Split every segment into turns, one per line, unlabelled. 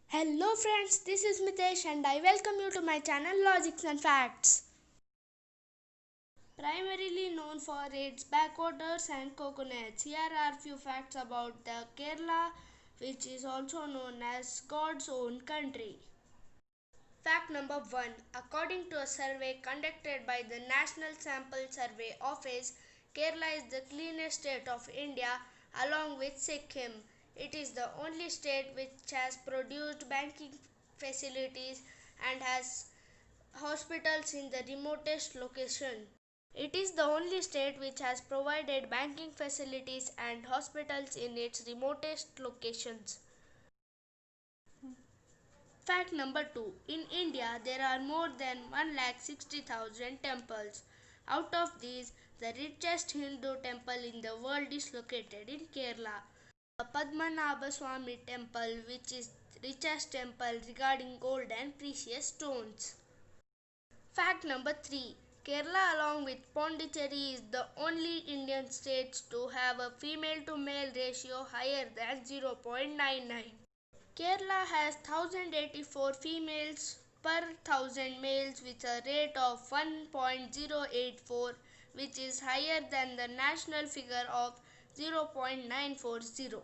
Hello friends, this is Mitesh and I welcome you to my channel Logics and Facts. Primarily known for its backwaters and coconuts, here are few facts about the Kerala, which is also known as God's own country. Fact number 1. According to a survey conducted by the National Sample Survey Office, Kerala is the cleanest state of India along with Sikkim. It is the only state which has produced banking facilities and has hospitals in the remotest location. It is the only state which has provided banking facilities and hospitals in its remotest locations. Fact number 2. In India, there are more than 1,60,000 temples. Out of these, the richest Hindu temple in the world is located in Kerala. The Padmanabha Swami temple, which is the richest temple regarding gold and precious stones. Fact number 3. Kerala along with Pondicherry is the only Indian state to have a female to male ratio higher than 0.99. Kerala has 1084 females per 1000 males with a rate of 1.084, which is higher than the national figure of 0.940.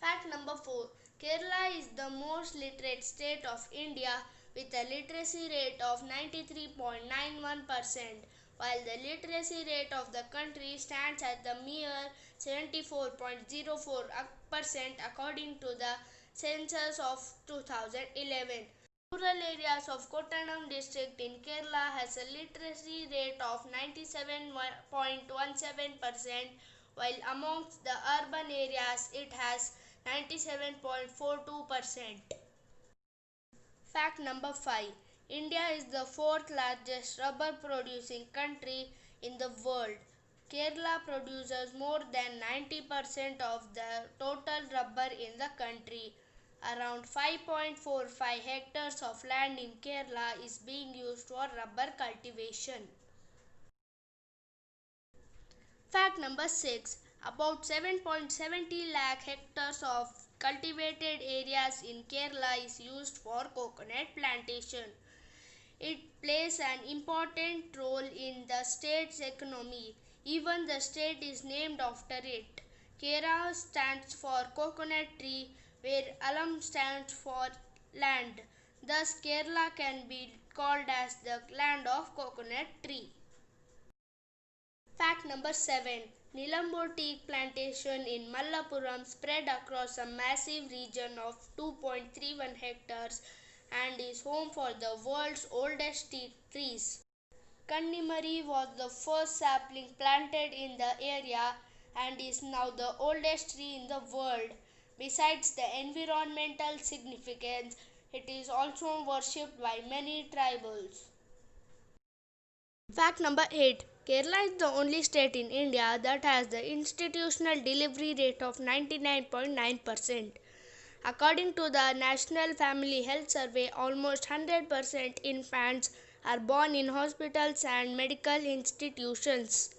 Fact number 4. Kerala is the most literate state of India with a literacy rate of 93.91%, while the literacy rate of the country stands at the mere 74.04% according to the census of 2011. Rural areas of Kottayam district in Kerala has a literacy rate of 97.17%, while amongst the urban areas it has 97.42%. Fact number 5. India is the fourth largest rubber producing country in the world. Kerala produces more than 90% of the total rubber in the country. Around 5.45 hectares of land in Kerala is being used for rubber cultivation. Fact number 6. About 7.70 lakh hectares of cultivated areas in Kerala is used for coconut plantation. It plays an important role in the state's economy. Even the state is named after it. Kera stands for coconut tree, where Alam stands for land. Thus, Kerala can be called as the land of coconut tree. Fact number 7. Nilambur teak plantation in Malappuram spread across a massive region of 2.31 hectares and is home for the world's oldest teak trees. Kannimari was the first sapling planted in the area and is now the oldest tree in the world. Besides the environmental significance, it is also worshipped by many tribals. Fact number 8. Kerala is the only state in India that has the institutional delivery rate of 99.9%. According to the National Family Health Survey, almost 100% infants are born in hospitals and medical institutions.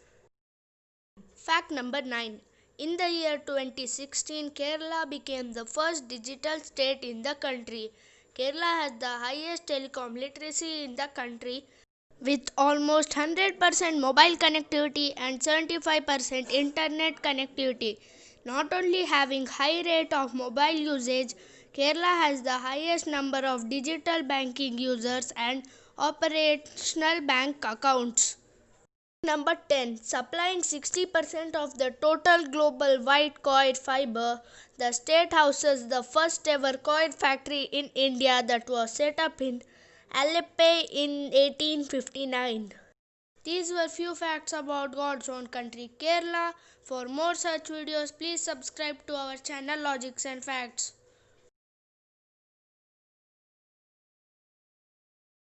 Fact number 9. In the year 2016, Kerala became the first digital state in the country. Kerala has the highest telecom literacy in the country, with almost 100% mobile connectivity and 75% internet connectivity. Not only having high rate of mobile usage, Kerala has the highest number of digital banking users and operational bank accounts. Number 10. Supplying 60% of the total global white coir fiber, the state houses the first ever coir factory in India that was set up in Alleppey in 1859. These were few facts about God's own country, Kerala. For more such videos, please subscribe to our channel Logics and Facts.